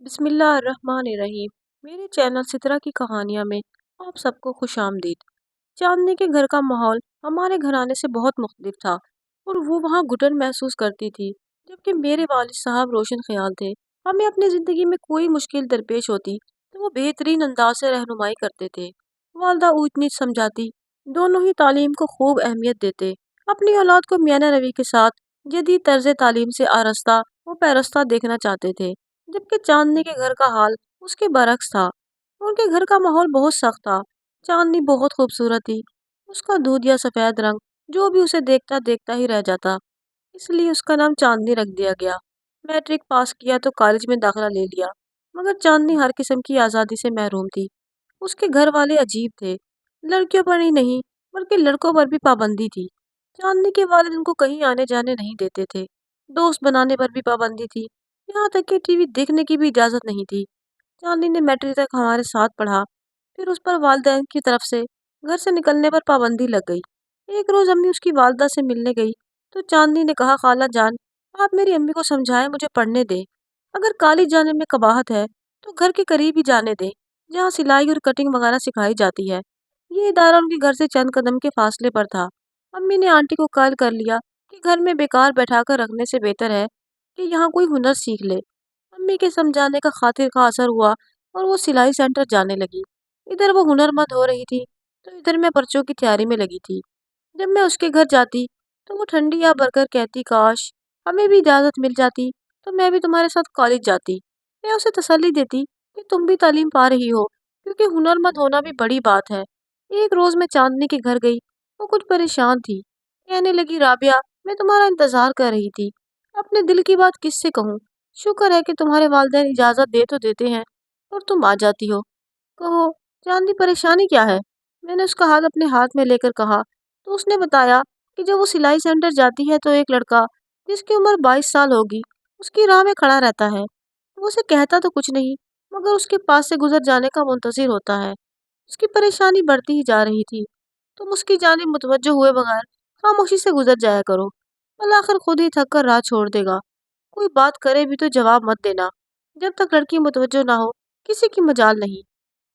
بسم اللہ الرحمن الرحیم۔ میرے چینل سترہ کی کہانیاں میں آپ سب کو خوش آمدید۔ چاندنی کے گھر کا ماحول ہمارے گھرانے سے بہت مختلف تھا اور وہ وہاں گھٹن محسوس کرتی تھی، جبکہ میرے والد صاحب روشن خیال تھے۔ ہمیں اپنی زندگی میں کوئی مشکل درپیش ہوتی تو وہ بہترین انداز سے رہنمائی کرتے تھے۔ والدہ اونچ نیچ سمجھاتی، دونوں ہی تعلیم کو خوب اہمیت دیتے، اپنی اولاد کو میانہ روی کے ساتھ جدید طرز تعلیم سے آراستہ و پیراستہ دیکھنا چاہتے تھے، جبکہ چاندنی کے گھر کا حال اس کے برعکس تھا۔ ان کے گھر کا ماحول بہت سخت تھا۔ چاندنی بہت خوبصورت تھی، اس کا دودھ یا سفید رنگ جو بھی اسے دیکھتا دیکھتا ہی رہ جاتا، اس لیے اس کا نام چاندنی رکھ دیا گیا۔ میٹرک پاس کیا تو کالج میں داخلہ لے لیا، مگر چاندنی ہر قسم کی آزادی سے محروم تھی۔ اس کے گھر والے عجیب تھے، لڑکیوں پر ہی نہیں بلکہ لڑکوں پر بھی پابندی تھی۔ چاندنی کے والد ان کو کہیں آنے جانے نہیں دیتے تھے، دوست بنانے پر بھی پابندی تھی، یہاں تک کہ ٹی وی دیکھنے کی بھی اجازت نہیں تھی۔ چاندنی نے میٹرک تک ہمارے ساتھ پڑھا، پھر اس پر والدین کی طرف سے گھر سے نکلنے پر پابندی لگ گئی۔ ایک روز امی اس کی والدہ سے ملنے گئی تو چاندنی نے کہا، خالہ جان، آپ میری امی کو سمجھائیں، مجھے پڑھنے دیں۔ اگر کالج جانے میں قباحت ہے تو گھر کے قریب ہی جانے دیں، جہاں سلائی اور کٹنگ وغیرہ سکھائی جاتی ہے۔ یہ ادارہ ان کے گھر سے چند قدم کے فاصلے پر تھا۔ امی نے آنٹی کو قائل کر لیا کہ گھر میں بیکار بیٹھا کر رکھنے سے بہتر ہے کہ یہاں کوئی ہنر سیکھ لے۔ امی کے سمجھانے کا خاطر کا اثر ہوا اور وہ سلائی سینٹر جانے لگی۔ ادھر وہ ہنر مند ہو رہی تھی تو ادھر میں پرچوں کی تیاری میں لگی تھی۔ جب میں اس کے گھر جاتی تو وہ ٹھنڈی یا بھر کر کہتی، کاش ہمیں بھی اجازت مل جاتی تو میں بھی تمہارے ساتھ کالج جاتی۔ میں اسے تسلی دیتی کہ تم بھی تعلیم پا رہی ہو، کیونکہ ہنر مند ہونا بھی بڑی بات ہے۔ ایک روز میں چاندنی کے گھر گئی، وہ کچھ پریشان تھی، کہنے لگی، رابعہ، میں تمہارا انتظار کر رہی تھی، اپنے دل کی بات کس سے کہوں؟ شکر ہے کہ تمہارے والدین اجازت دے تو دیتے ہیں اور تم آ جاتی ہو۔ کہو چاندنی، پریشانی کیا ہے؟ میں نے اس کا ہاتھ اپنے ہاتھ میں لے کر کہا تو اس نے بتایا کہ جب وہ سلائی سینٹر جاتی ہے تو ایک لڑکا جس کی عمر 22 سال ہوگی اس کی راہ میں کھڑا رہتا ہے۔ وہ اسے کہتا تو کچھ نہیں مگر اس کے پاس سے گزر جانے کا منتظر ہوتا ہے۔ اس کی پریشانی بڑھتی ہی جا رہی تھی۔ تم اس کی جانب متوجہ ہوئے بغیر خاموشی سے گزر جایا کرو، بالآخر خود ہی تھک کر راہ چھوڑ دے گا۔ کوئی بات کرے بھی تو جواب مت دینا، جب تک لڑکی متوجہ نہ ہو کسی کی مجال نہیں۔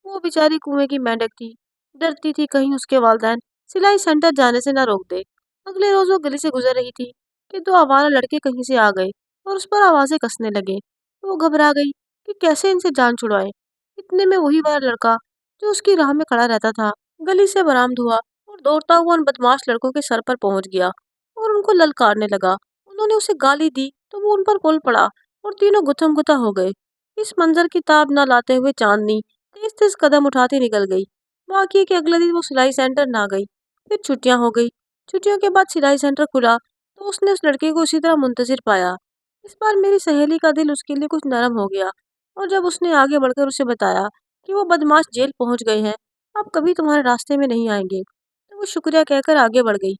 وہ بیچاری کنویں کی مینڈک تھی، ڈرتی تھی کہیں اس کے والدین سلائی سینٹر جانے سے نہ روک دے۔ اگلے روز وہ گلی سے گزر رہی تھی کہ دو آوارہ لڑکے کہیں سے آ گئے اور اس پر آوازیں کسنے لگے۔ وہ گھبرا گئی کہ کیسے ان سے جان چھڑائے۔ اتنے میں وہی والا لڑکا جو اس کی راہ میں کھڑا رہتا تھا گلی سے برآمد ہوا اور دوڑتا ہوا ان بدماش لڑکوں کے سر پر پہنچ گیا اور ان کو للکارنے لگا۔ انہوں نے اسے گالی دی تو وہ ان پر کول پڑا اور تینوں گتھم گتھا ہو گئے۔ اس منظر کی تاب نہ لاتے ہوئے چاندنی تیز تیز قدم اٹھاتی نکل گئی۔ واقعی کہ اگلے دن وہ سلائی سینٹر نہ گئی۔ پھر چھٹیاں ہو گئی۔ چھٹیوں کے بعد سلائی سینٹر کھلا تو اس نے اس لڑکے کو اسی طرح منتظر پایا۔ اس بار میری سہیلی کا دل اس کے لیے کچھ نرم ہو گیا اور جب اس نے آگے بڑھ کر اسے بتایا کہ وہ بدماش جیل پہنچ گئے ہیں، اب کبھی تمہارے راستے میں نہیں آئیں گے، تو وہ شکریہ کہہ کر آگے بڑھ گئی۔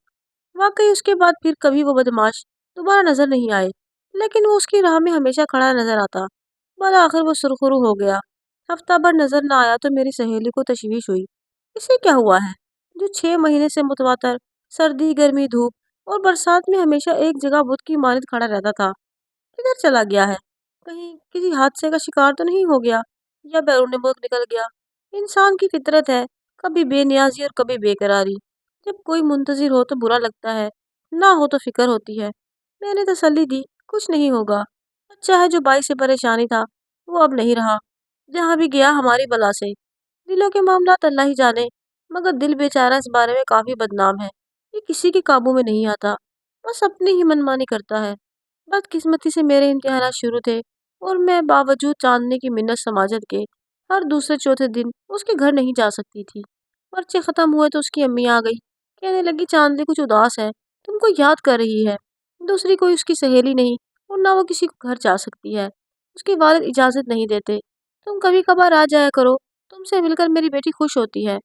واقعی اس کے بعد پھر کبھی وہ بدماش دوبارہ نظر نہیں آئے، لیکن وہ اس کی راہ میں ہمیشہ کھڑا نظر آتا۔ بالآخر وہ سرخرو ہو گیا۔ ہفتہ بھر نظر نہ آیا تو میری سہیلی کو تشویش ہوئی، اسے کیا ہوا ہے جو 6 مہینے سے متواتر سردی گرمی دھوپ اور برسات میں ہمیشہ ایک جگہ بت کی مانند کھڑا رہتا تھا؟ کدھر چلا گیا ہے؟ کہیں کسی حادثے کا شکار تو نہیں ہو گیا یا بیرون ملک نکل گیا؟ انسان کی فطرت ہے، کبھی بے نیازی اور کبھی بے قراری۔ جب کوئی منتظر ہو تو برا لگتا ہے، نہ ہو تو فکر ہوتی ہے۔ میں نے تسلی دی، کچھ نہیں ہوگا، اچھا ہے جو باعث سے پریشانی تھا وہ اب نہیں رہا، جہاں بھی گیا ہماری بلا سے۔ دلوں کے معاملات اللہ ہی جانے، مگر دل بیچارہ اس بارے میں کافی بدنام ہے، یہ کسی کے قابو میں نہیں آتا، بس اپنی ہی منمانی کرتا ہے۔ بدقسمتی سے میرے امتحانات شروع تھے اور میں باوجود چاندنی کی منت سماجت کے ہر دوسرے چوتھے دن اس کے گھر نہیں جا سکتی تھی۔ پرچے ختم ہوئے تو اس کی امی آ گئی، کہنے لگی، چاندنی کچھ اداس ہے، تم کو یاد کر رہی ہے۔ دوسری کوئی اس کی سہیلی نہیں اور نہ وہ کسی کو گھر جا سکتی ہے، اس کے والد اجازت نہیں دیتے۔ تم کبھی کبھار آ جایا کرو، تم سے مل کر میری بیٹی خوش ہوتی ہے۔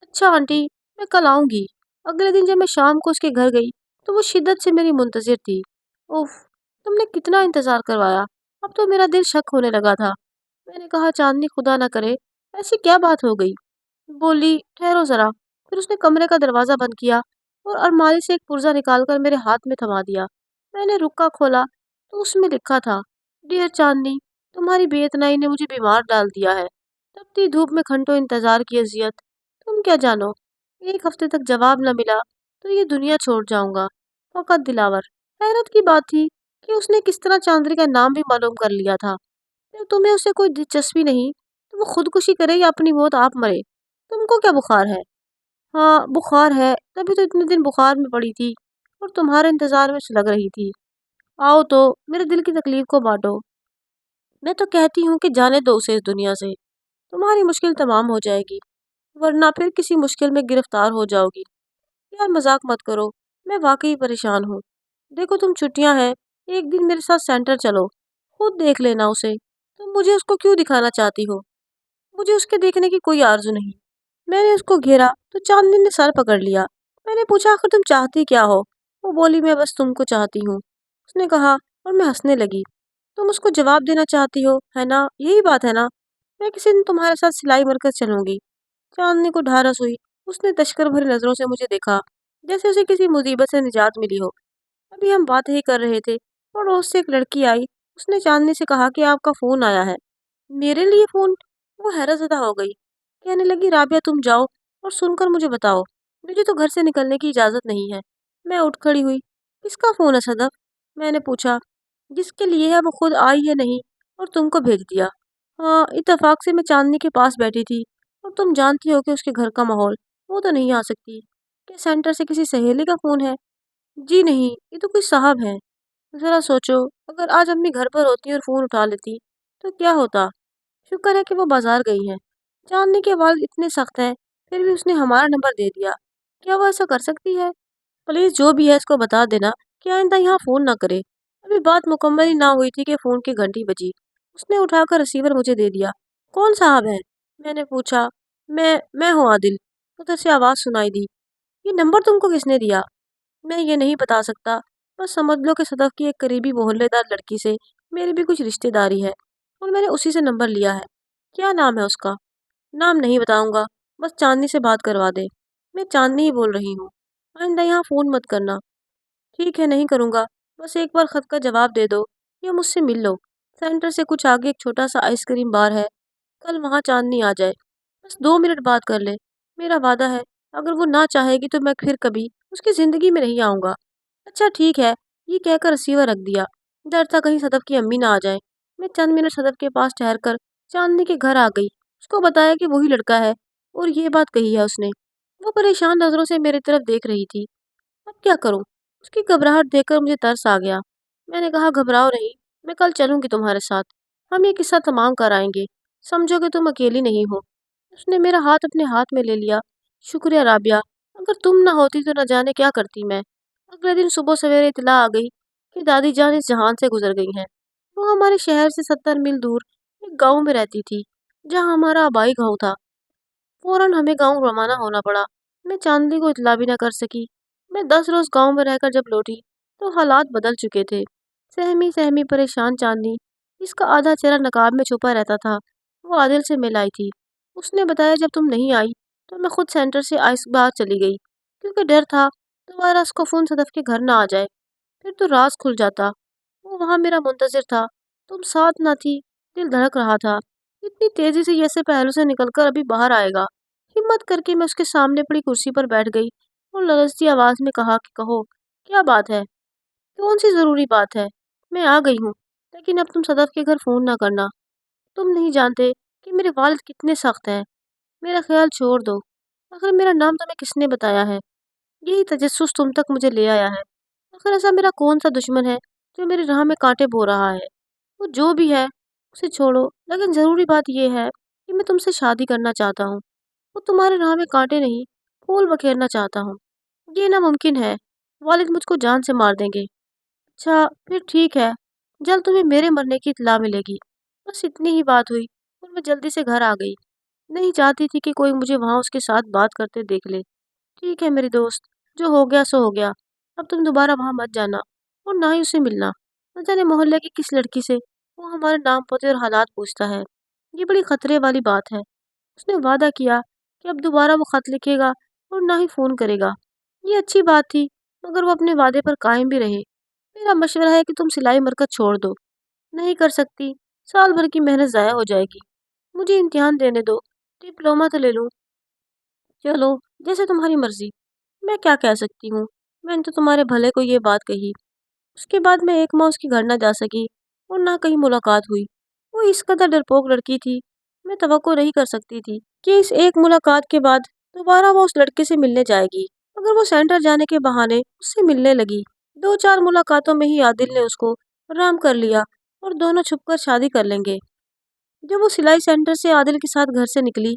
اچھا آنٹی، میں کل آؤں گی۔ اگلے دن جب میں شام کو اس کے گھر گئی تو وہ شدت سے میری منتظر تھی۔ اوف، تم نے کتنا انتظار کروایا، اب تو میرا دل شک ہونے لگا تھا۔ میں نے کہا، چاندنی خدا نہ کرے ایسی کیا بات ہو گئی؟ بولی، ٹھہرو ذرا۔ پھر اس نے کمرے کا دروازہ بند کیا اور الماری سے ایک پرزہ نکال کر میرے ہاتھ میں تھما دیا۔ میں نے رکا کھولا تو اس میں لکھا تھا، ڈیئر چاندنی، तुम्हारी बेइतनाई ने मुझे बीमार डाल दिया है। तपती धूप में घंटों इंतजार की अजियत। तुम क्या जानो, एक हफ्ते तक जवाब न मिला तो ये दुनिया छोड़ जाऊंगा। फकत दिलावर। हैरत की बात थी कि उसने किस तरह चांदनी का नाम भी मालूम कर लिया था। जब तुम्हें उससे कोई दिलचस्पी नहीं तो वो खुदकुशी करे या अपनी मौत आप मरे। तुमको क्या बुखार है? हाँ बुखार है, तभी तो इतने दिन बुखार में पड़ी थी और तुम्हारे इंतजार में सुलग रही थी। आओ तो मेरे दिल की तकलीफ को बांटो। मैं तो कहती हूँ कि जाने दो उसे इस दुनिया से। तुम्हारी मुश्किल तमाम हो जाएगी, वरना फिर किसी मुश्किल में गिरफ्तार हो जाओगी। यार मजाक मत करो, मैं वाकई परेशान हूँ। देखो तुम छुट्टियां हैं, एक दिन मेरे साथ सेंटर चलो, खुद देख लेना उसे। तुम मुझे उसको क्यों दिखाना चाहती हो? मुझे उसके देखने की कोई आरजू नहीं। मैंने उसको घेरा तो चांदनी ने सर पकड़ लिया। मैंने पूछा आखिर तुम चाहती क्या हो? वो बोली मैं बस तुमको चाहती हूँ, उसने कहा और मैं हंसने लगी। तुम उसको जवाब देना चाहती हो है ना, यही बात है ना? मैं किसी दिन तुम्हारे साथ सिलाई मरकज चलूंगी। चांदनी को ढारस हुई। उसने तश्कर भरी नजरों से मुझे देखा, जैसे उसे किसी मुसीबत से निजात मिली हो। अभी हम बातें ही कर रहे थे, पड़ोस से एक लड़की आई। उसने चांदनी से कहा कि आपका फोन आया है। मेरे लिए फोन? वो हैरतज़दा हो गई। कहने लगी राबिया तुम जाओ और सुनकर मुझे बताओ, मुझे तो घर से निकलने की इजाज़त नहीं है। मैं उठ खड़ी हुई। किसका फ़ोन है सदफ? मैंने पूछा। जिसके लिए है वो खुद आई है नहीं और तुमको भेज दिया। हाँ इत्तेफाक से मैं चांदनी के पास बैठी थी और तुम जानती हो कि उसके घर का माहौल, वो तो नहीं आ सकती। क्या सेंटर से किसी सहेली का फ़ोन है? जी नहीं, ये तो कोई साहब है। ज़रा सोचो, अगर आज अम्मी घर पर होती और फ़ोन उठा लेती तो क्या होता? शुक्र है कि वो बाजार गई है। जानने के वालिद इतने सख्त हैं, फिर भी उसने हमारा नंबर दे दिया। क्या वो ऐसा कर सकती है? प्लीज जो भी है इसको बता देना कि आइंदा यहाँ फोन ना करे। अभी बात मुकम्मल ही ना हुई थी कि फोन की घंटी बजी। उसने उठाकर रिसीवर मुझे दे दिया। कौन साहब है? मैंने पूछा। मैं हूँ आदिल। उधर से आवाज सुनाई दी। ये नंबर तुमको किसने दिया? मैं ये नहीं बता सकता। बस समझ लो कि सदफ की एक करीबी मोहल्लेदार लड़की से मेरी भी कुछ रिश्तेदारी है और मैंने उसी से नंबर लिया है। क्या नाम है उसका? नाम नहीं बताऊंगा, बस चांदनी से बात करवा दे। मैं चांदनी ही बोल रही हूँ। आइंदा यहाँ फ़ोन मत करना। ठीक है नहीं करूँगा। बस एक बार ख़त का जवाब दे दो या मुझसे मिल लो। सेंटर से कुछ आगे एक छोटा सा आइसक्रीम बार है। कल वहाँ चांदनी आ जाए। बस 2 मिनट बात कर ले। मेरा वादा है, अगर वो ना चाहेगी तो मैं फिर कभी उसकी ज़िंदगी में नहीं आऊँगा। अच्छा ठीक है। ये कहकर रिसीवर रख दिया। डर था कहीं सदफ की अम्मी ना आ जाए। मैं चंद मिनट सदफ के पास ठहर कर चांदनी के घर आ गई। उसको बताया कि वही लड़का है और ये बात कही है उसने। वो परेशान नज़रों से मेरी तरफ देख रही थी। अब क्या करूं? उसकी घबराहट देखकर मुझे तरस आ गया। मैंने कहा घबराओ नहीं, मैं कल चलूंगी तुम्हारे साथ। हम ये किस्सा तमाम कराएंगे। समझो कि तुम अकेली नहीं हो। उसने मेरा हाथ अपने हाथ में ले लिया। शुक्रिया राबिया, अगर तुम ना होती तो न जाने क्या करती मैं। अगले दिन सुबह सवेरे इतला आ गई कि दादी जान इस जहान से गुजर गई हैं। वो हमारे शहर से 70 मील दूर एक गांव में रहती थी, जहाँ हमारा आबाई गांव था। फौरन हमें गांव रवाना होना पड़ा। मैं चांदनी को इतला भी न कर सकी। मैं 10 रोज गांव में रहकर जब लौटी तो हालात बदल चुके थे। सहमी सहमी परेशान चांदनी, जिसका आधा चेहरा नकाब में छुपा रहता था, वो आदिल से मिल आई थी। उसने बताया जब तुम नहीं आई तो मैं खुद सेंटर से आइस बार चली गई, क्योंकि डर था दोबारा उसको फोन सदफ के घर ना आ जाए। फिर तो राज खुल जाता। वो वहां मेरा मुंतजिर था। तुम साथ ना थी। दिल धड़क रहा था। इतनी तेजी से जैसे पहलू से निकलकर अभी बाहर आएगा। हिम्मत करके मैं उसके सामने पड़ी कुर्सी पर बैठ गई और लरजती आवाज में कहा कि कहो, क्या बात है? कौन सी जरूरी बात है? मैं आ गई हूँ, लेकिन अब तुम सदफ के घर फोन ना करना। तुम नहीं जानते कि मेरे वालिद कितने सख्त हैं। मेरा ख्याल छोड़ दो। आखिर मेरा नाम तुम्हें किसने बताया है? यही तजस्सुस तुम तक मुझे ले आया है। आखिर ऐसा मेरा कौन सा दुश्मन है जो मेरी राह में कांटे बो रहा है? वो जो भी है उसे छोड़ो, लेकिन जरूरी बात यह है कि मैं तुमसे शादी करना चाहता हूँ। वो तुम्हारे राह में कांटे नहीं, फूल बखेरना चाहता हूँ। ये नामुमकिन है। वालिद मुझको जान से मार देंगे। अच्छा फिर ठीक है, जल्द तुम्हें मेरे मरने की इत्तला मिलेगी। बस इतनी ही बात हुई और मैं जल्दी से घर आ गई। नहीं चाहती थी कि कोई मुझे वहां उसके साथ बात करते देख ले। ठीक है मेरी दोस्त, जो हो गया सो हो गया। अब तुम दोबारा वहां मत जाना और ना ही उसे मिलना। न जाने मोहल्ले की किस लड़की से वो हमारे नाम पते और हालात पूछता है। ये बड़ी खतरे वाली बात है। उसने वादा किया कि अब दोबारा वो खत लिखेगा और ना ही फोन करेगा। ये अच्छी बात थी, मगर वो अपने वादे पर कायम भी रहे। मेरा मशवरा है कि तुम सिलाई मरकज छोड़ दो। नहीं कर सकती साल भर की मेहनत ज़ाया हो जाएगी। मुझे इम्तिहान देने दो, डिप्लोमा तो ले लूँ। चलो, जैसे तुम्हारी मर्ज़ी। मैं क्या कह सकती हूँ? मैंने तो तुम्हारे भले को ये बात कही। उसके बाद मैं एक माह उसके घर ना जा सकी और ना कहीं मुलाकात हुई। वो इस कदर डरपोक लड़की थी, मैं तवक्को नहीं कर सकती थी कि इस एक मुलाकात के बाद दोबारा वो उस लड़के से मिलने जाएगी। मगर वो सेंटर जाने के बहाने उससे मिलने लगी। 2-4 मुलाकातों में ही आदिल ने उसको राम कर लिया और दोनों छुपकर शादी कर लेंगे। जब वो सिलाई सेंटर से आदिल के साथ घर से निकली,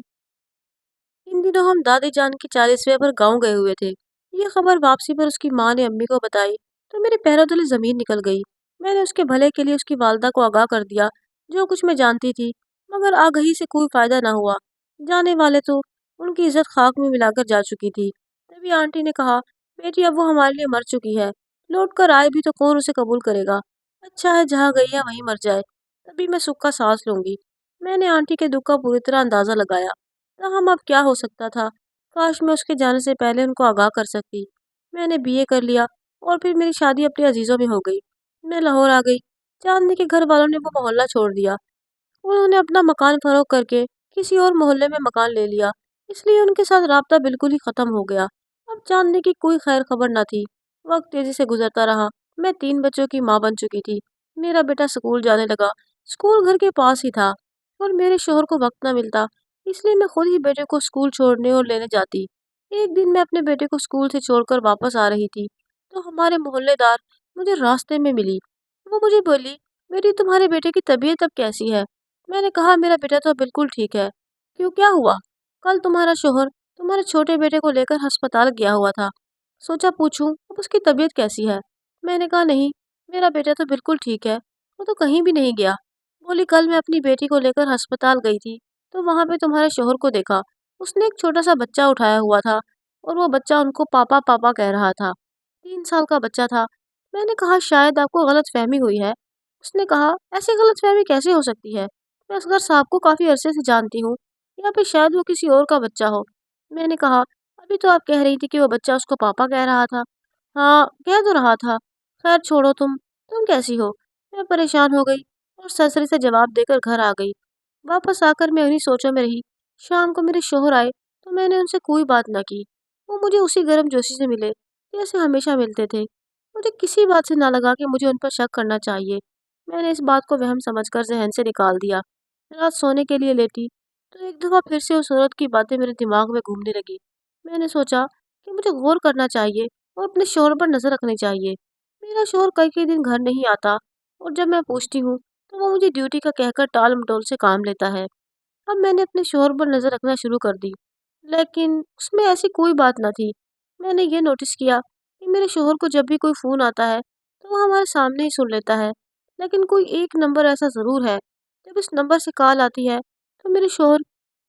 इन दिनों हम दादी जान की 40वें पर गाँव गए हुए थे। ये खबर वापसी पर उसकी माँ ने अम्मी को बताई तो मेरे पैरों तले जमीन निकल गई। मैंने उसके भले के लिए उसकी वालदा को आगाह कर दिया, जो कुछ मैं जानती थी, मगर आगही से कोई फायदा ना हुआ। जाने वाले तो उनकी इज्जत खाक में मिलाकर जा चुकी थी। तभी आंटी ने कहा, बेटी अब वो हमारे लिए मर चुकी है, लौट कर आए भी तो कौन उसे कबूल करेगा। अच्छा है जहाँ गई है वहीं मर जाए, तभी मैं सुख का सांस लूंगी। मैंने आंटी के दुख का पूरी तरह अंदाजा लगाया। हम अब क्या हो सकता था। काश मैं उसके जाने से पहले उनको आगाह कर सकती। मैंने बीए कर लिया और फिर मेरी शादी अपने अजीज़ों में हो गई। मैं लाहौर आ गई। चांदनी के घर वालों ने वो मोहल्ला छोड़ दिया। उन्होंने अपना मकान फरोख्त करके किसी और मोहल्ले में मकान ले लिया, इसलिए उनके साथ राब्ता बिल्कुल ही ख़त्म हो गया। अब जानने की कोई खैर खबर न थी। वक्त तेज़ी से गुजरता रहा। मैं 3 बच्चों की माँ बन चुकी थी। मेरा बेटा स्कूल जाने लगा। स्कूल घर के पास ही था और मेरे शोहर को वक्त न मिलता, इसलिए मैं खुद ही बेटे को स्कूल छोड़ने और लेने जाती। एक दिन मैं अपने बेटे को स्कूल से छोड़कर वापस आ रही थी, तो हमारे मोहल्लेदार मुझे रास्ते में मिली। वो मुझे बोली, बेटी तुम्हारे बेटे की तबीयत अब कैसी है? मैंने कहा, मेरा बेटा तो बिल्कुल ठीक है। क्यों, क्या हुआ? कल तुम्हारा शोहर तुम्हारे छोटे बेटे को लेकर अस्पताल गया हुआ था। सोचा पूछूं अब उसकी तबीयत कैसी है। मैंने कहा, नहीं, मेरा बेटा तो बिल्कुल ठीक है, वो तो कहीं भी नहीं गया। बोली, कल मैं अपनी बेटी को लेकर अस्पताल गई थी तो वहां पे तुम्हारे शोहर को देखा। उसने एक छोटा सा बच्चा उठाया हुआ था और वो बच्चा उनको पापा पापा कह रहा था। 3 साल का बच्चा था। मैंने कहा, शायद आपको गलत फहमी हुई है। उसने कहा, ऐसी गलत फहमी कैसे हो सकती है? मैं असगर साहब को काफी अरसे से जानती हूँ, या फिर शायद वो किसी और का बच्चा हो। मैंने कहा, अभी तो आप कह रही थी कि वो बच्चा उसको पापा कह रहा था। हाँ, कह तो रहा था। खैर छोड़ो, तुम कैसी हो? मैं परेशान हो गई और सरसरी से जवाब देकर घर आ गई। वापस आकर मैं उन्हीं सोचों में रही। शाम को मेरे शोहर आए तो मैंने उनसे कोई बात न की। वो मुझे उसी गर्मजोशी से मिले जैसे हमेशा मिलते थे। मुझे किसी बात से ना लगा कि मुझे उन पर शक करना चाहिए। मैंने इस बात को वहम समझकर ज़हन से निकाल दिया। रात सोने के लिए लेटी तो एक दफ़ा फिर से उस औरत की बातें मेरे दिमाग में घूमने लगी। मैंने सोचा कि मुझे गौर करना चाहिए और अपने शोहर पर नज़र रखनी चाहिए। मेरा शोहर कई कई दिन घर नहीं आता और जब मैं पूछती हूँ तो वो मुझे ड्यूटी का कहकर टाल मटोल से काम लेता है। अब मैंने अपने शोहर पर नज़र रखना शुरू कर दी, लेकिन उसमें ऐसी कोई बात न थी। मैंने ये नोटिस किया कि मेरे शोहर को जब भी कोई फ़ोन आता है तो वो हमारे सामने ही सुन लेता है, लेकिन कोई एक नंबर ऐसा ज़रूर है, जब इस नंबर से कॉल आती है तो मेरे शोहर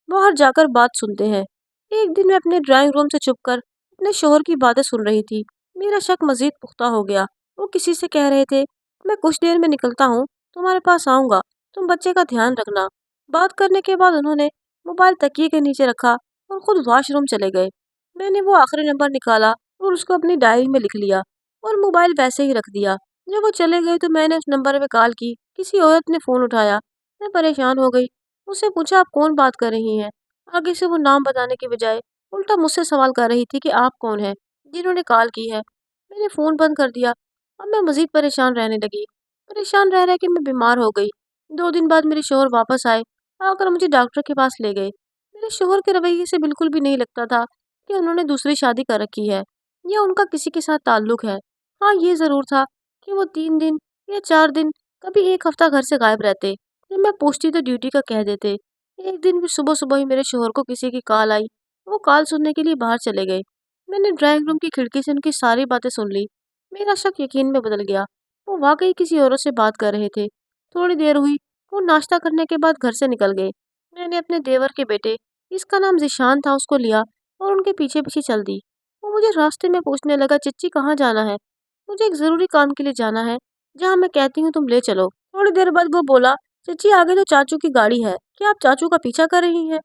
बाहर जाकर बात सुनते हैं। एक दिन मैं अपने ड्राइंग रूम से छुपकर अपने शोहर की बातें सुन रही थी। मेरा शक मज़ीद पुख्ता हो गया। वो किसी से कह रहे थे, मैं कुछ देर में निकलता हूँ, तुम्हारे पास आऊँगा, तुम बच्चे का ध्यान रखना। बात करने के बाद उन्होंने मोबाइल तकिए के नीचे रखा और खुद वॉशरूम चले गए। मैंने वो आखिरी नंबर निकाला और उसको अपनी डायरी में लिख लिया और मोबाइल वैसे ही रख दिया। जब वो चले गए तो मैंने उस नंबर पे कॉल की। किसी औरत ने फ़ोन उठाया। मैं परेशान हो गई। उससे पूछा, आप कौन बात कर रही हैं? आगे से वो नाम बताने के बजाय उल्टा मुझसे सवाल कर रही थी कि आप कौन हैं जिन्होंने कॉल की है। मैंने फ़ोन बंद कर दिया। अब मैं मज़ीद परेशान रहने लगी। परेशान रह के मैं बीमार हो गई। 2 दिन बाद मेरे शोहर वापस आए, आकर मुझे डॉक्टर के पास ले गए। मेरे शोहर के रवैये से बिल्कुल भी नहीं लगता था कि उन्होंने दूसरी शादी कर रखी है या उनका किसी के साथ ताल्लुक है। हाँ, ये ज़रूर था कि वो 3 दिन या 4 दिन, कभी एक हफ्ता घर से गायब रहते। जब मैं पूछती तो ड्यूटी का कह देते। एक दिन भी सुबह सुबह ही मेरे शोहर को किसी की कॉल आई। वो कॉल सुनने के लिए बाहर चले गए। मैंने ड्राइंग रूम की खिड़की से उनकी सारी बातें सुन ली। मेरा शक यकीन में बदल गया। वो वाकई किसी औरत से बात कर रहे थे। थोड़ी देर हुई, वो नाश्ता करने के बाद घर से निकल गए। मैंने अपने देवर के बेटे, जिसका नाम ज़ीशान था, उसको लिया और उनके पीछे पीछे चल दी। वो मुझे रास्ते में पूछने लगा, चिच्ची कहाँ जाना है? मुझे एक ज़रूरी काम के लिए जाना है, जहाँ मैं कहती हूँ तुम ले चलो। थोड़ी देर बाद वो बोला, चिच्ची आगे तो चाचू की गाड़ी है, क्या आप चाचू का पीछा कर रही हैं?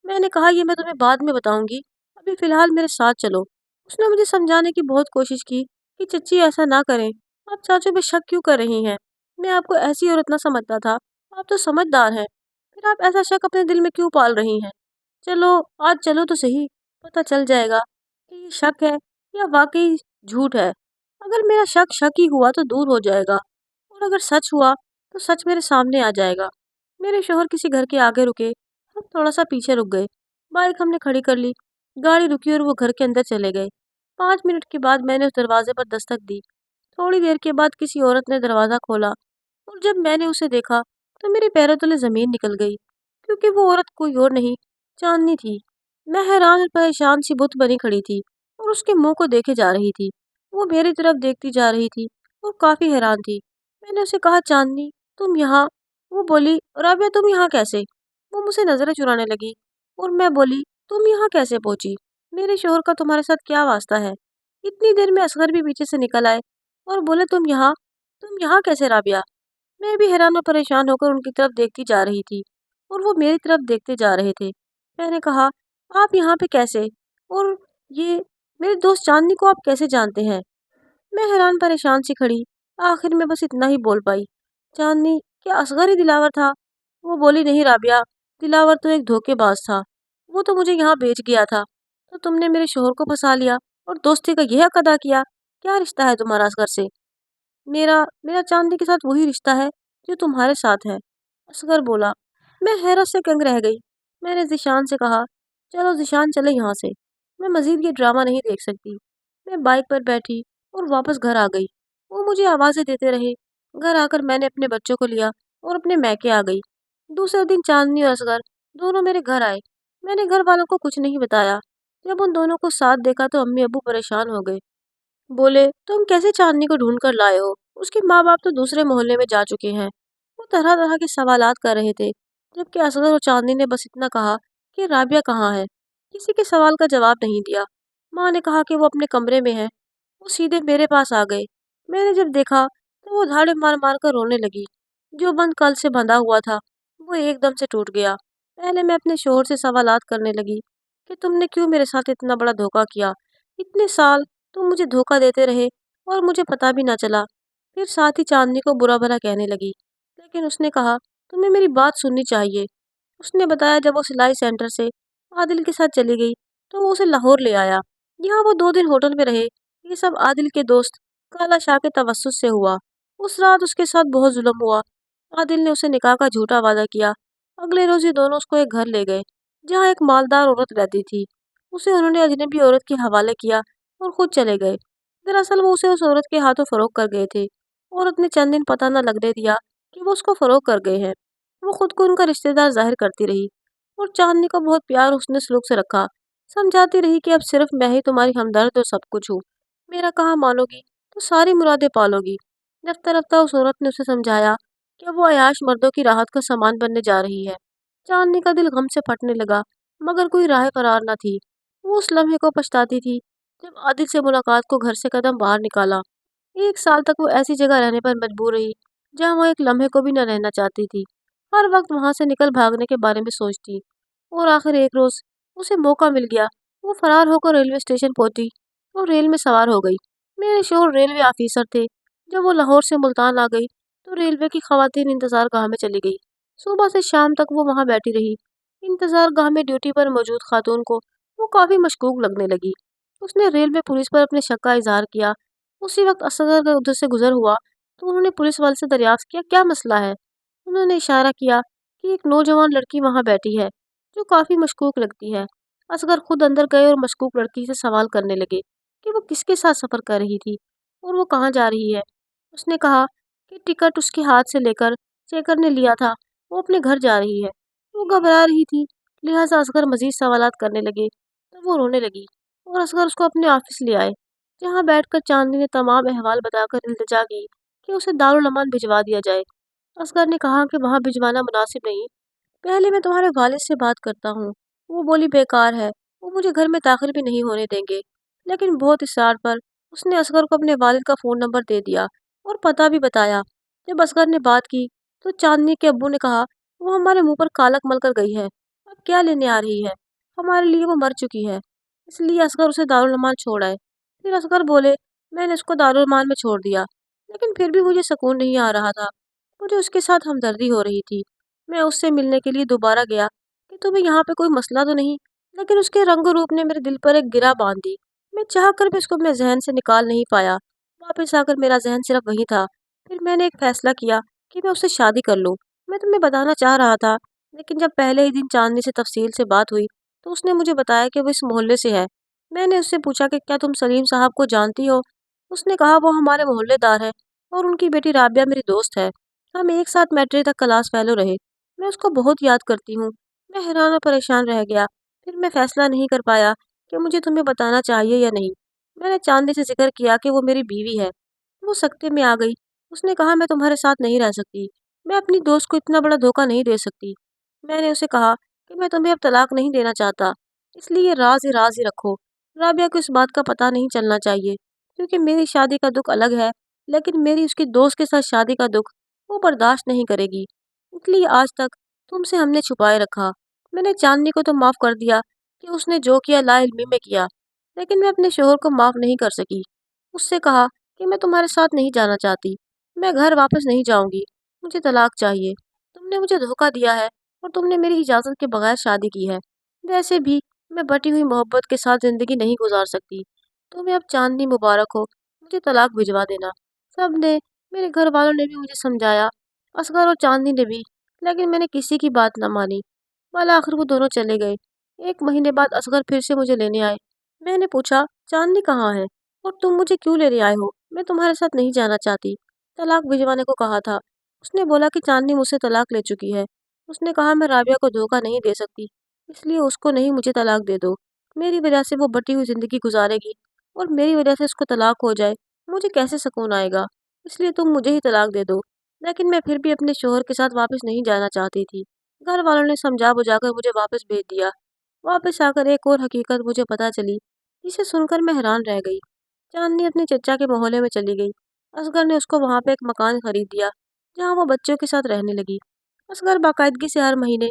मैंने कहा, ये मैं तुम्हें बाद में बताऊंगी, अभी फ़िलहाल मेरे साथ चलो। उसने मुझे समझाने की बहुत कोशिश की कि चच्ची ऐसा ना करें, आप चाचू पे शक क्यों कर रही हैं? मैं आपको ऐसी औरत ना समझता था। आप तो समझदार हैं, फिर आप ऐसा शक अपने दिल में क्यों पाल रही हैं? चलो, आज चलो तो सही, पता चल जाएगा कि ये शक है या वाकई झूठ है। अगर मेरा शक शक ही हुआ तो दूर हो जाएगा, और अगर सच हुआ तो सच मेरे सामने आ जाएगा। मेरे शौहर किसी घर के आगे रुके, हम थोड़ा सा पीछे रुक गए। बाइक हमने खड़ी कर ली, गाड़ी रुकी और वो घर के अंदर चले गए। 5 मिनट के बाद मैंने उस दरवाजे पर दस्तक दी। थोड़ी देर के बाद किसी औरत ने दरवाज़ा खोला, और जब मैंने उसे देखा तो मेरे पैरों तले ज़मीन निकल गई, क्योंकि वो औरत कोई और नहीं, चांदनी थी। मैं हैरान और परेशान सी बुत बनी खड़ी थी और उसके मुंह को देखे जा रही थी। वो मेरी तरफ देखती जा रही थी और काफ़ी हैरान थी। मैंने उसे कहा, चांदनी, तुम यहाँ? वो बोली, राबिया, तुम यहाँ कैसे? वो मुझसे नज़रें चुराने लगी और मैं बोली, तुम यहाँ कैसे पहुंची? मेरे शोहर का तुम्हारे साथ क्या वास्ता है? इतनी देर में असगर भी पीछे से निकल आए और बोले, तुम यहाँ कैसे राबिया? मैं भी हैरान और परेशान होकर उनकी तरफ देखती जा रही थी और वो मेरी तरफ देखते जा रहे थे। मैंने कहा, आप यहाँ पे कैसे? और ये मेरे दोस्त चांदनी को आप कैसे जानते हैं? मैं हैरान परेशान सी खड़ी, आखिर में बस इतना ही बोल पाई, चांदनी, क्या असगर ही दिलावर था? वो बोली, नहीं राबिया, दिलावर तो एक धोखेबाज था। वो तो मुझे यहाँ बेच गया था, तो तुमने मेरे शोहर को फंसा लिया और दोस्ती का यह हक अदा किया। क्या रिश्ता है तुम्हारा असगर से? मेरा मेरा चांदी के साथ वही रिश्ता है जो तुम्हारे साथ है, असगर बोला। मैं हैरत से दंग रह गई। मैंने ज़ीशान से कहा, चलो ज़ीशान, चले यहाँ से, मैं मज़ीद ये ड्रामा नहीं देख सकती। मैं बाइक पर बैठी और वापस घर आ गई। वो मुझे आवाज़ें देते रहे। घर आकर मैंने अपने बच्चों को लिया और अपने मैके आ गई। दूसरे दिन चांदनी और असगर दोनों मेरे घर आए। मैंने घर वालों को कुछ नहीं बताया। जब उन दोनों को साथ देखा तो अम्मी अब्बू परेशान हो गए। बोले, तुम कैसे चांदनी को ढूंढ कर लाए हो? उसके माँ बाप तो दूसरे मोहल्ले में जा चुके हैं। वो तरह तरह के सवालात कर रहे थे, जबकि असगर और चांदनी ने बस इतना कहा कि राबिया कहाँ है। किसी के सवाल का जवाब नहीं दिया। माँ ने कहा कि वो अपने कमरे में है। वो सीधे मेरे पास आ गए। मैंने जब देखा तो वो धाड़े मार मार कर रोने लगी। जो बंद कल से बंधा हुआ था वो एकदम से टूट गया। पहले मैं अपने शोहर से सवालात करने लगी कि तुमने क्यों मेरे साथ इतना बड़ा धोखा किया। इतने साल तुम मुझे धोखा देते रहे और मुझे पता भी ना चला। फिर साथ ही चांदनी को बुरा भला कहने लगी, लेकिन उसने कहा, तुम्हें मेरी बात सुननी चाहिए। उसने बताया, जब वो सिलाई सेंटर से आदिल के साथ चली गई तो वो उसे लाहौर ले आया। यहाँ वो 2 दिन होटल में रहे। ये सब आदिल के दोस्त काला शाह के तवस्सुत से हुआ। उस रात उसके साथ बहुत जुल्म हुआ। आदिल ने उसे निकाह का झूठा वादा किया। अगले रोज ये दोनों उसको एक घर ले गए जहाँ एक मालदार औरत रहती थी। उसे उन्होंने अजनबी औरत के हवाले किया और खुद चले गए। दरअसल वो उसे उस औरत के हाथों फरोख्त कर गए थे। औरत ने चंद दिन पता न लगने दिया कि वो उसको फरोख्त कर गए हैं। वो खुद को उनका रिश्तेदार जाहिर करती रही और चांदनी को बहुत प्यार उसने सलूक से रखा। समझाती रही कि अब सिर्फ मैं ही तुम्हारी हमदर्द और सब कुछ हूँ। मेरा कहा मानोगी तो सारी मुरादें पालोगी। रफ्ता रफ्ता उस औरत ने उसे समझाया कि अब वो अयाश मर्दों की राहत का सामान बनने जा रही है। चांदनी का दिल गम से फटने लगा, मगर कोई राह करार न थी। वो उस लम्हे को पछताती थी जब आदिल से मुलाकात को घर से कदम बाहर निकाला। 1 साल तक वो ऐसी जगह रहने पर मजबूर रही जहाँ वो एक लम्हे को भी न रहना चाहती थी। हर वक्त वहां से निकल भागने के बारे में सोचती, और आखिर एक रोज उसे मौका मिल गया। वो फरार होकर रेलवे स्टेशन पहुंची और रेल में सवार हो गई। मेरे शोहर रेलवे ऑफिसर थे। जब वो लाहौर से मुल्तान आ गई तो रेलवे की खवातीन इंतजार गाह में चली गई। सुबह से शाम तक वो वहां बैठी रही। इंतजार गाह में ड्यूटी पर मौजूद खातून को वो काफी मशकूक लगने लगी। उसने रेलवे पुलिस पर अपने शक का इजहार किया। उसी वक्त असगर का उधर से गुजर हुआ तो उन्होंने पुलिस वाले से दरियाफ्त किया, क्या मसला है? उन्होंने इशारा किया कि एक नौजवान लड़की वहां बैठी है जो काफी मशकूक लगती है। असगर खुद अंदर गए और मशकूक लड़की से सवाल करने लगे कि वो किसके साथ सफर कर रही थी और वो कहाँ जा रही है। उसने कहा कि टिकट उसके हाथ से लेकर चेकर ने लिया था, वो अपने घर जा रही है। वो घबरा रही थी, लिहाजा असगर मजीद सवालात करने लगे तो वो रोने लगी और असगर उसको अपने ऑफिस ले आए, जहाँ बैठकर चांदनी ने तमाम अहवाल बताकर इल्तिजा की कि उसे दारुल अमान भिजवा दिया जाए। असगर ने कहा कि वहाँ भिजवाना मुनासिब नहीं, पहले मैं तुम्हारे वालिद से बात करता हूँ। वो बोली, बेकार है, वो मुझे घर में दाखिल भी नहीं होने देंगे। लेकिन बहुत इसरार पर उसने असगर को अपने वालिद का फ़ोन नंबर दे दिया और पता भी बताया। जब असगर ने बात की तो चांदनी के अब्बू ने कहा, वो हमारे मुंह पर कालक मल कर गई है, अब क्या लेने आ रही है? हमारे लिए वो मर चुकी है, इसलिए असगर उसे दारुल अमान छोड़ आए। फिर असगर बोले, मैंने उसको दारुल अमान में छोड़ दिया, लेकिन फिर भी मुझे सुकून नहीं आ रहा था। मुझे उसके साथ हमदर्दी हो रही थी। मैं उससे मिलने के लिए दोबारा गया कि तुम्हें यहाँ पे कोई मसला तो नहीं, लेकिन उसके रंग रूप ने मेरे दिल पर एक गिरा बांध दी। मैं चाह कर भी उसको अपने जहन से निकाल नहीं पाया। वापस आकर मेरा जहन सिर्फ वही था। फिर मैंने एक फैसला किया कि मैं उससे शादी कर लूँ। मैं तुम्हें बताना चाह रहा था, लेकिन जब पहले ही दिन चांदनी से तफसील से बात हुई तो उसने मुझे बताया कि वो इस मोहल्ले से है। मैंने उससे पूछा कि क्या तुम सलीम साहब को जानती हो। उसने कहा वो हमारे मोहल्लेदार है और उनकी बेटी राबिया मेरी दोस्त है। हम एक साथ मैट्रिक तक क्लास फेलो रहे। मैं उसको बहुत याद करती हूँ। मैं हैरान और परेशान रह गया। फिर मैं फैसला नहीं कर पाया कि मुझे तुम्हें बताना चाहिए या नहीं। मैंने चांदी से जिक्र किया कि वो मेरी बीवी है। वो सख्ते में आ गई। उसने कहा मैं तुम्हारे साथ नहीं रह सकती। मैं अपनी दोस्त को इतना बड़ा धोखा नहीं दे सकती। मैंने उसे कहा कि मैं तुम्हें अब तलाक नहीं देना चाहता, इसलिए राज ही रखो। राबिया को इस बात का पता नहीं चलना चाहिए, क्योंकि मेरी शादी का दुख अलग है, लेकिन मेरी उसकी दोस्त के साथ शादी का दुख वो बर्दाश्त नहीं करेगी। इसलिए आज तक तुमसे हमने छुपाए रखा। मैंने चांदनी को तो माफ कर दिया कि उसने जो किया लाइल्मी में किया, लेकिन मैं अपने शोहर को माफ नहीं कर सकी। उससे कहा कि मैं तुम्हारे साथ नहीं जाना चाहती। मैं घर वापस नहीं जाऊंगी। मुझे तलाक चाहिए। तुमने मुझे धोखा दिया है और तुमने मेरी इजाज़त के बगैर शादी की है। वैसे भी मैं बटी हुई मोहब्बत के साथ ज़िंदगी नहीं गुजार सकती। तुम्हें अब चांदनी मुबारक हो। मुझे तलाक भिजवा देना। सब ने, मेरे घर वालों ने भी मुझे समझाया, असगर और चांदनी ने भी, लेकिन मैंने किसी की बात न मानी। कल आखिर वो दोनों चले गए। एक महीने बाद असगर फिर से मुझे लेने आए। मैंने पूछा चांदनी कहाँ है और तुम मुझे क्यों लेने आए हो। मैं तुम्हारे साथ नहीं जाना चाहती। तलाक भिजवाने को कहा था। उसने बोला कि चांदनी मुझसे तलाक ले चुकी है। उसने कहा मैं राबिया को धोखा नहीं दे सकती, इसलिए उसको नहीं मुझे तलाक दे दो। मेरी वजह से वो बटी हुई जिंदगी गुजारेगी और मेरी वजह से उसको तलाक हो जाए, मुझे कैसे सुकून आएगा। इसलिए तुम मुझे ही तलाक दे दो। लेकिन मैं फिर भी अपने शोहर के साथ वापस नहीं जाना चाहती थी। घर वालों ने समझा बुझाकर मुझे वापस भेज दिया। वापस आकर एक और हकीकत मुझे पता चली, जिसे सुनकर मैं हैरान रह गई। चांदनी अपने चचा के मोहल्ले में चली गई। असगर ने उसको वहाँ पे एक मकान खरीद दिया, जहाँ वो बच्चों के साथ रहने लगी। असगर बाकायदगी से हर महीने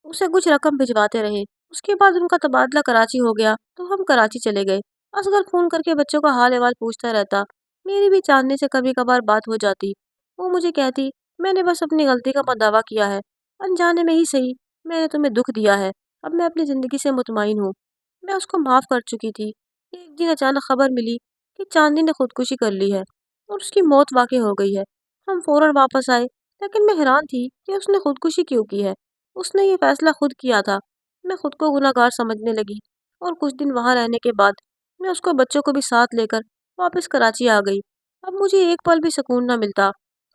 उसे कुछ रकम भिजवाते रहे। उसके बाद उनका तबादला कराची हो गया तो हम कराची चले गए। असगर फोन करके बच्चों का हाल अहवाल पूछता रहता। मेरी भी चांदनी से कभी कभार बात हो जाती। वो मुझे कहती मैंने बस अपनी गलती का पछतावा किया है, अनजाने में ही सही, मैंने तुम्हें दुख दिया है। अब मैं अपनी जिंदगी से मुतमईन हूँ। मैं उसको माफ कर चुकी थी। एक दिन अचानक खबर मिली कि चांदनी ने खुदकुशी कर ली है और उसकी मौत वाकई हो गई है। हम फौरन वापस आए, लेकिन मैं हैरान थी कि उसने खुदकुशी क्यों की है। उसने ये फैसला खुद किया था। मैं खुद को गुनहगार समझने लगी और कुछ दिन वहां रहने के बाद मैं उसको बच्चों को भी साथ लेकर वापस कराची आ गई। अब मुझे एक पल भी सुकून न मिलता।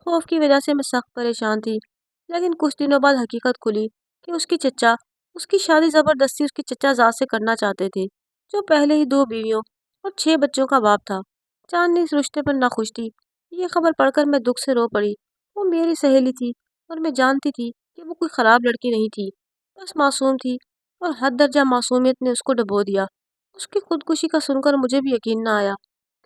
खौफ की वजह से मैं सख्त परेशान थी। लेकिन कुछ दिनों बाद हकीकत खुली कि उसकी चचा उसकी शादी जबरदस्ती उसकी चचाजाद से करना चाहते थे, जो पहले ही दो बीवियों और 6 बच्चों का बाप था। चांदनी इस रिश्ते पर नाखुश थी। ये खबर पढ़कर मैं दुख से रो पड़ी। वो मेरी सहेली थी और मैं जानती थी कि वो कोई खराब लड़की नहीं थी, बस मासूम थी, और हद दर्जा मासूमियत ने उसको डुबो दिया। उसकी खुदकुशी का सुनकर मुझे भी यकीन न आया,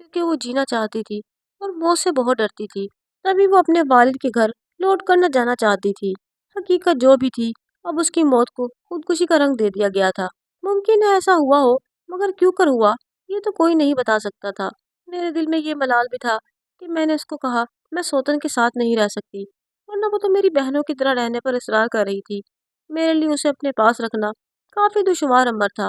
क्योंकि वो जीना चाहती थी और मौत से बहुत डरती थी। तभी वो अपने वालिद के घर लौट कर न जाना चाहती थी। हकीकत जो भी थी, अब उसकी मौत को खुदकुशी का रंग दे दिया गया था। मुमकिन है ऐसा हुआ हो, मगर क्यों कर हुआ ये तो कोई नहीं बता सकता था। मेरे दिल में ये मलाल भी था कि मैंने उसको कहा मैं सोतन के साथ नहीं रह सकती, वरना वो तो मेरी बहनों की तरह रहने पर इसरार कर रही थी। मेरे लिए उसे अपने पास रखना काफी दुश्वार अमर था।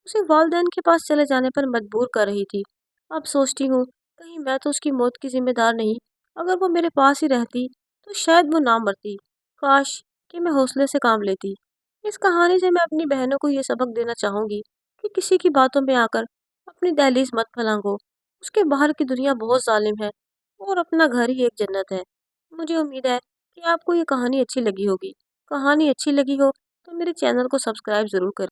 उसे वालिदैन के पास चले जाने पर मजबूर कर रही थी। अब सोचती हूँ कहीं मैं तो उसकी मौत की जिम्मेदार नहीं। अगर वो मेरे पास ही रहती तो शायद वो ना मरती। काश कि मैं हौसले से काम लेती। इस कहानी से मैं अपनी बहनों को ये सबक देना चाहूंगी कि किसी की बातों में आकर अपनी दहलीज मत फलांगो। उसके बाहर की दुनिया बहुत जालिम है और अपना घर ही एक जन्नत है। मुझे उम्मीद है कि आपको ये कहानी अच्छी लगी होगी। कहानी अच्छी लगी हो तो मेरे चैनल को सब्सक्राइब ज़रूर करें।